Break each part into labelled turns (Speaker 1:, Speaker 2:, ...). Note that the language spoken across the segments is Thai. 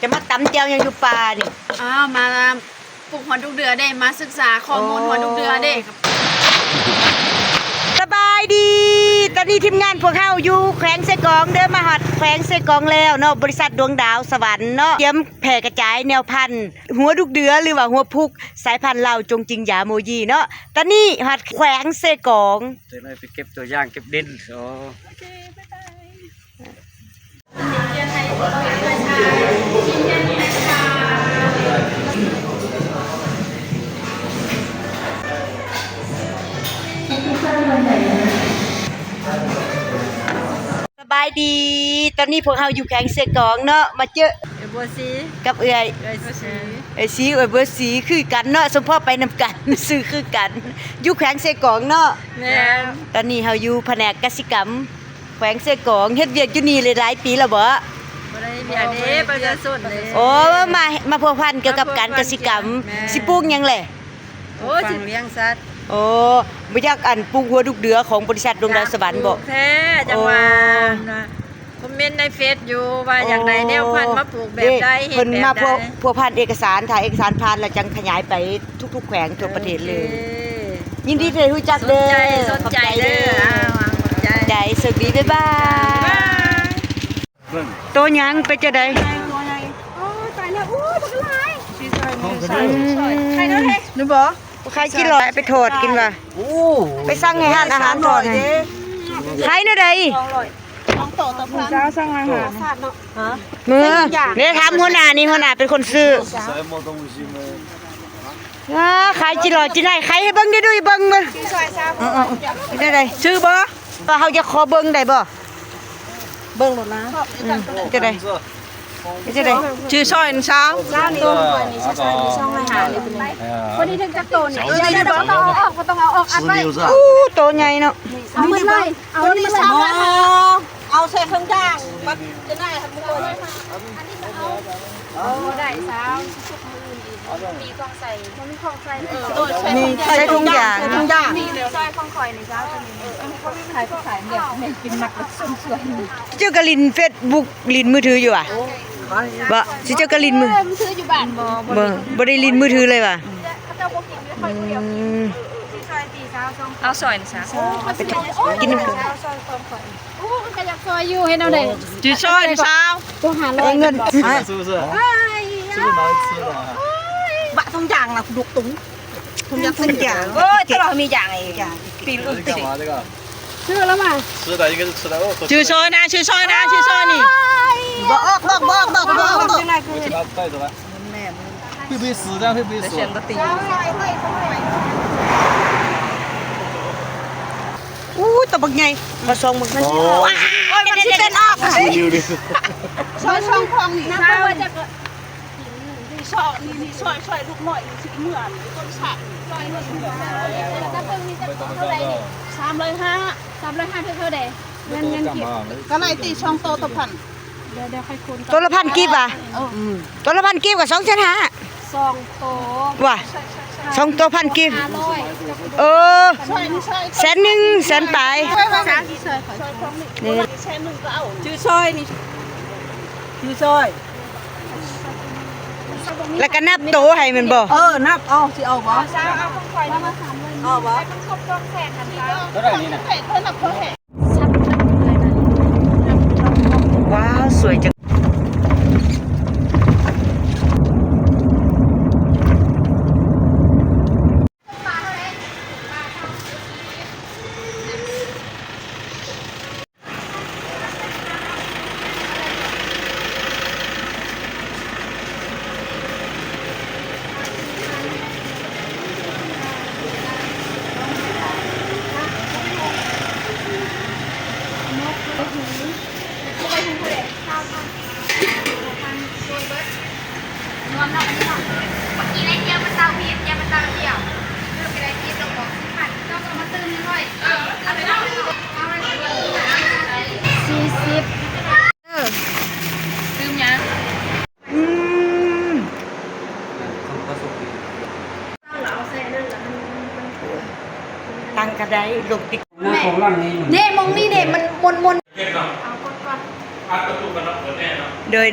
Speaker 1: จะมาตำแจวยังอยู่ป่านี่
Speaker 2: มาปลูกหัวทุกเดือนได้มาศึกษาข้อมูลหัวทุกเดือนได้
Speaker 1: สบายดีตอนนี้ทีมงานพวกเฮาอยู่แขวงเสกองเด้อมาฮอดแขวงเสกองแล้วเนาะบริษัทดวงดาวสวรรค์เนาะเตรียมแผ่กระจายแนวพันธุ์หัวดุกเดือหรือว่าหัวพุกสายพันธุ์ลาวจงจิงหยาโมยีเนาะตอนนี้ฮอดแขวงเสกอง
Speaker 3: เดี๋ยวเราไปเก็บตัวอย่างเก็บดิน
Speaker 1: สบายดีตอนนี้พวกเฮาอยู่แขวงเสกองเนาะมาเจอ
Speaker 2: บัวสี
Speaker 1: กับเอื้อยสีเบัวสีคือกันเนาะสมพ่อไปนำกันซื้อคือกันอยู่แขวงเสกองเนาะ
Speaker 2: แม่
Speaker 1: ตอนนี้เฮาอยู่แผนกกสิกรรมแขวงเสกองเฮ็ดเวียกอยู่นี่หลายปีแล้วบ่
Speaker 2: ได้เบียร์นี้ประชาชนเลย
Speaker 1: โอ้มาพัวพันเกี่ยวกับการกสิกรรมสิปลูกหยังแหละ
Speaker 2: โอ้สิเลี้ยงสัตว์
Speaker 1: โอ้บ่อยากอันปลูกหัวดุกเดือของบริษัทดวงดาวสวรรค์บ่
Speaker 2: แท้จังว่าคอมเมนต์ในเฟซอยู่ว่าอยากได้แนวพันธุ์มาปลูกแบบใด
Speaker 1: เพิ่นมาพัวพันเอกสารถ่ายเอกสารผ่านแล้วจังขยายไปทุกๆแขวงทั่วประเทศเลยยินดีที่ได้รู้จักเด้อ
Speaker 2: สนใจเด้อ
Speaker 1: ใจสวัสดีบ๊ายบายโตยังไปจะได้
Speaker 2: ตายแล้วโอ้ยบักหลายใครเนาะเฮ้ยนึกบ่
Speaker 1: ใครกินหรอไปโทษกินว่ะไปสั่งให้ร้านอาหารโทษใครเนาะใด
Speaker 2: น้องโตตะพันเจ้าสั่งอาหาร
Speaker 1: มือเนี่ยถามหัวหน้านี่หัวหน้าเป็นคนซื้อขายจิหล่อจิไหนขายให้เบิ่งได้ด้วยเบิ่งมั้ยได้ชื่อบ่เฮาจะขอเบิ่งได้บ่
Speaker 2: เบิ่งหมดนะ
Speaker 1: จะได้จะได้
Speaker 2: ชื่อซอยเช้านี่นี่ซอยนี่ช่องอาหารนี่เป็นคนที่ถึงจักโตนี่อย่าบ่ต้องเอาออกบ่ต้องเอาออกอัดไว้
Speaker 1: โตใหญ่เนาะ
Speaker 2: เอาหมดเลยเอานี่มา3เลยค่ะเอาใส่เครื่องย่างมันจะได้ทำมื้อเลยค่ะอันนี้จะเอาได้เช้ามีของใส่มันมีของใส่
Speaker 1: ใส่ทุกอย่าง
Speaker 2: มีซอยของข่อยในเช้าตัวนี้เขาไม่ขายแบบให้กินมักสวย
Speaker 1: ๆเจ้ากะลิน Facebook ลินมือถืออยู่อ่ะบ่สิเจ้ากะลินมือ
Speaker 2: ถืออยู่บ้าน
Speaker 1: บ่ได้ลินมือถือเลยว่ะ
Speaker 2: เจ้าบ่กินไม่ค่อยเดียวเอาซอยนะ
Speaker 1: กิน
Speaker 2: โอ้ก็อยากซอยอยู่ให้เราได้จื้อซอยเช้าตัวหาเลย
Speaker 1: เงิน
Speaker 3: 是不是是不是拿去吃的
Speaker 2: บะทุกอย่างน่ะดุกตุ้งทุกอย่างทุกอย่างโอ้ยตลอดมีอย่างอีกอย่างปีน
Speaker 3: 干嘛这个
Speaker 2: ชื่อแล้วมา
Speaker 3: 吃的应该是吃的
Speaker 2: ชื่อซอยนะชื่อซอยนะชื่อซอยนี่
Speaker 1: บ่ออก
Speaker 3: 带走了会不会死这样会不会死
Speaker 1: ตะบักใหญ่มาส่งมึงมันมันสิเป็นออก
Speaker 2: ช่องคลองนี่นะว่าจะนี่ช่อนี่ช่อยลูกน้อยสิเหมือนต้นฉากซอยนี่แล้วก็เพิ่งนี่จะเท่าไหร่นี่305เท่าใดเงินเก็บก็ไหนตีช่องโตตะพันเดี๋ยวค่อยคูณ
Speaker 1: ตัวละพันกีบอ่ะตัวละพันกีบกับ2,500
Speaker 2: 2โต
Speaker 1: ว่ะ2ตัวพันกีบแสนหนึ่งแสนปลาย
Speaker 2: นี่แสนหนึ่งก็เอาชื่อซอยนี่ชื่อซอย
Speaker 1: แล้วก็นับโตให้มันบ่
Speaker 2: นับเอาสิเอาบ่เอาของข่อยมา3เลยเอาบ่มันครบ2แสนทันทีเท่าไหร่นี่น่ะเพิ่นนับเพิ่นแห่
Speaker 1: ว้าวสวยจังตั้งกระไดลงติ๊ก
Speaker 2: เน่มองนี่เน่มันเอาก่อน
Speaker 1: โดย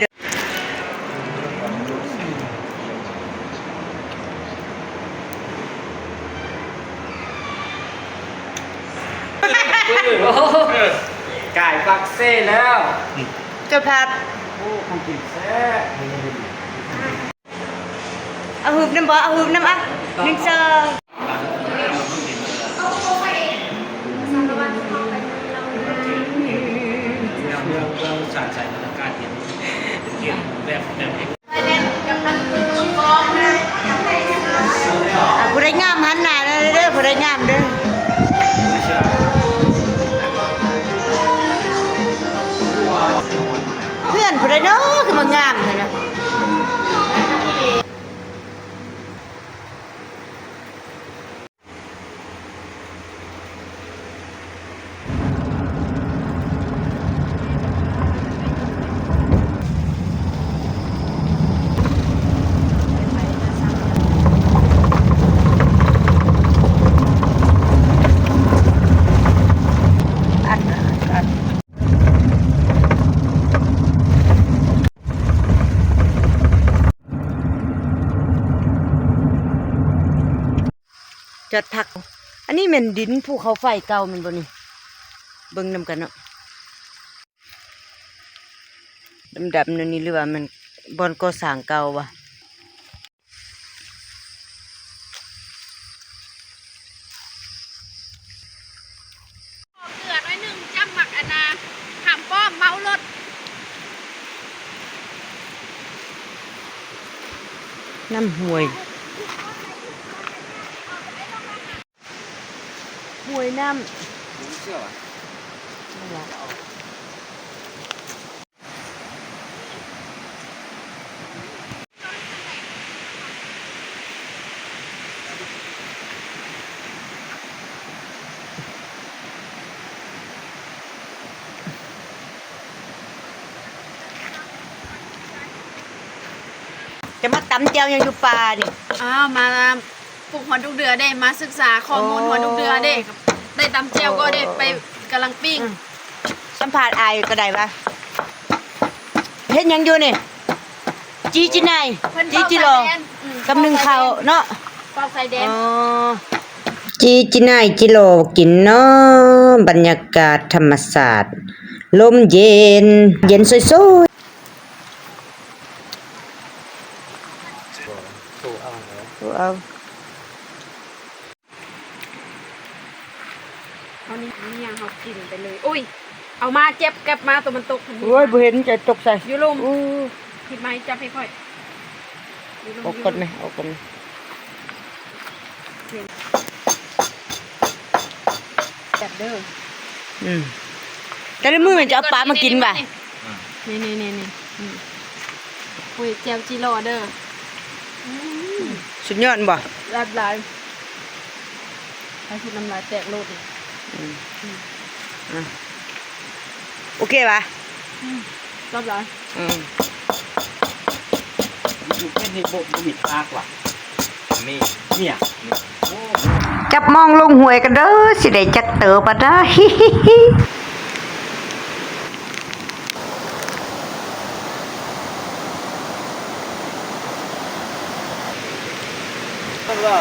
Speaker 3: ไก่ปักเซ่แล้ว
Speaker 1: เจ้าพัด
Speaker 3: โอ้ของกินแซ่บ
Speaker 1: เอาหืบน้ำบ่เอาหืบน้ำอ่ะหนึ่งเซอร์
Speaker 3: เราสานใจในการเห็นเกี่ยวแบบนี้
Speaker 1: ผู้ใดงามหันหน้าเด้อผู้ใดงามเด้อเพื่อนผู้ใดเนาะคือมางามเลยนะจอดพัก อันนี้แม่นดินภูเขาไฟเก่าแมันบ่นี่เบิ่งนำกันเนาะดำๆนั่นนี่หรือว่ามันบ่อนก่อสร้างเก่าวะ
Speaker 2: เกลือน้อยหนึ่งจ้ำหมักอันนาขามป้อมเมารถ
Speaker 1: น้ำห้วยห้วยน้ำ
Speaker 3: เชื่อป่ะ
Speaker 1: จะมาตำแจวยังอยู่ป่านี่
Speaker 2: อ้าวมาปลูกหัวทุกเดือได้มาศึกษาข้อมูลหัวทุกเดือได้ได้ตำเจียวก็ได้ไปกำลังปิ้ง
Speaker 1: สัมภาษณ์อายก็ได้ปะเฮ็ดหยังอยู่นี่จีจีนาย
Speaker 2: เพิ่น
Speaker 1: จีจีรอ กำนึงข้าวเนาะ
Speaker 2: ปอกใส่แดง
Speaker 1: จีจีนายจิโลกินเนาะบรรยากาศธรรมศาสตร์ลมเย็น เย็นสวย
Speaker 3: ถูกเอาเหรอ
Speaker 1: ๆเอา
Speaker 2: เอานี่ยังเขากินไปเลยอุ้ยเอามาเจ็บกลับมาตัวมันตก
Speaker 1: โอ้ยบ่เห็นจะตกใส่
Speaker 2: อยู่ลม
Speaker 1: อู้
Speaker 2: ผิดไหมจับให้ค่อยอยู่ลม
Speaker 1: เอาก่อนไหมเอาก่อนไหม
Speaker 2: จับเด้อ
Speaker 1: แต่ละมื้อมันจะเอาปลามากินป่ะ
Speaker 2: นี่อุ้ยเจียวจิโร่เด้อ
Speaker 1: สุดยอดบ่
Speaker 2: ลายให้ชุดน้ำลายแตกโลดอีก
Speaker 1: โอเคป่ะ
Speaker 2: รอบร้อย
Speaker 3: อยู่แค่นี้บ่มีทากว่ะนี่เนี่ย
Speaker 1: จับมองลงหวยกันเด้อสิได้จักเตอปะได้
Speaker 3: ก็ว่า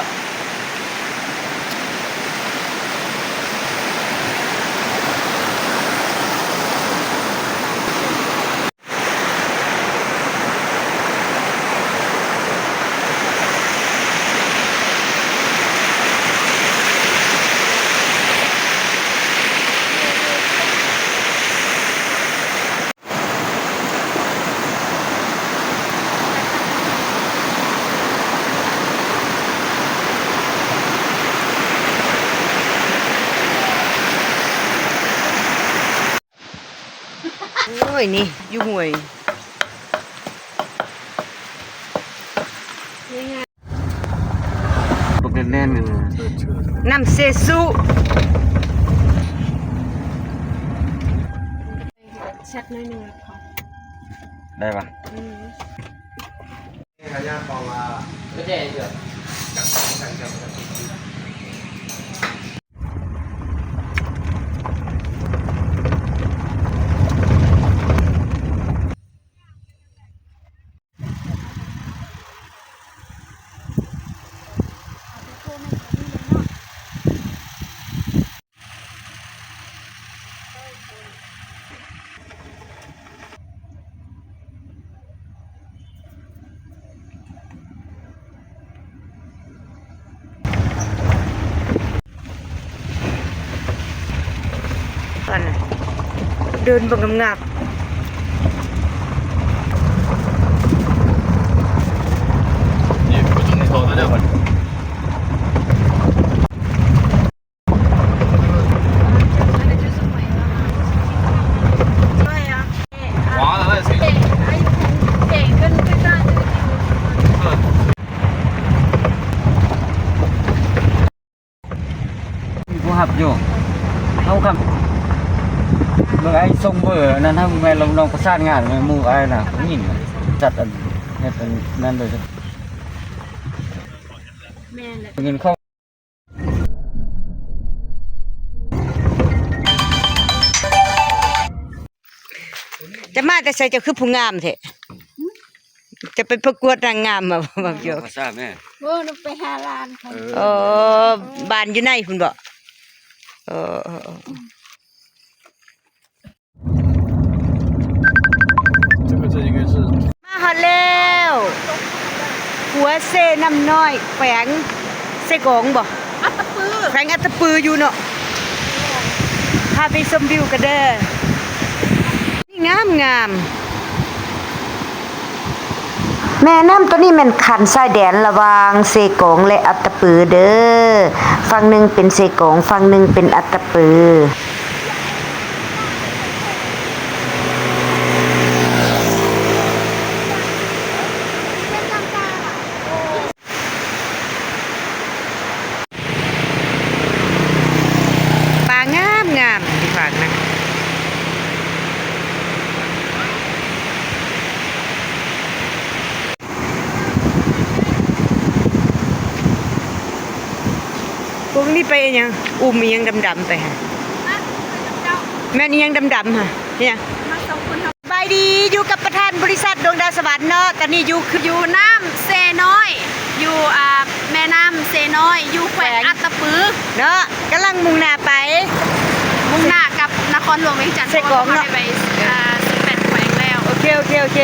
Speaker 1: โอ้ยนี่อยู่หวย
Speaker 3: ตกแน่นๆเลย
Speaker 1: น้ำเซซุ
Speaker 2: แชัดน้อยหนึ่งพอ
Speaker 3: ได้ป่ะ
Speaker 1: เ เดินบังงับ
Speaker 3: 你不中头的这会儿。 滑的那谁？
Speaker 4: กูหับอยู่เขาคำเมื่อไอ้ทรงเบอร์นั้นถ้าแม่ลองประสานงานหมู่ไอ้น่ะยิ่งจัดอันนี้เป็นนั่นเลยเงินเข้า
Speaker 1: จะมาแต่ใส่จะคือผู้งามแท้จะไปประกวดนางงามมาบ่อยู่
Speaker 4: ประสานแม่
Speaker 2: โอ้หนูไปหาร้านค่ะ
Speaker 1: บ้านอยู่ไหนพุ่นบ่เออ
Speaker 3: 这应该是
Speaker 1: มาฮอดแล้วหัวเซน้ำน้อยแขวงเซกองบ่
Speaker 2: อัตตปือ
Speaker 1: แขวงอัตตปืออยู่เนาะพาไปชมวิวกันเด้อนี่งามงามแม่น้ำตัวนี้มันคันชายแดนระหว่างเซกองและอัตตปือเด้อฝั่งหนึ่งเป็นเซกองฝั่งหนึ่งเป็นอัตตปือปลางามงามที่ฝั่งนะพวกนี้ไปยังอุ้มอีหยังดำๆไปฮะแม่นี่ยังดำๆฮะเนี่ย
Speaker 2: มาสองคนครับ
Speaker 1: บายดีอยู่กับประธานบริษัทดวงดาวสวรรค์เนาะตอนนี้อยู่คือ
Speaker 2: อยู่น้ำเซน้อย อยู่แม่น้ำเซน้อย อยู่แขวงอัตตปือ
Speaker 1: เนาะกำลังมุ่งหน้าไป
Speaker 2: มุ่งหน้ากับนครหลวงเวียงจันทร์
Speaker 1: เซกองเนอะ
Speaker 2: ไป18แขวงแล้ว
Speaker 1: โอเค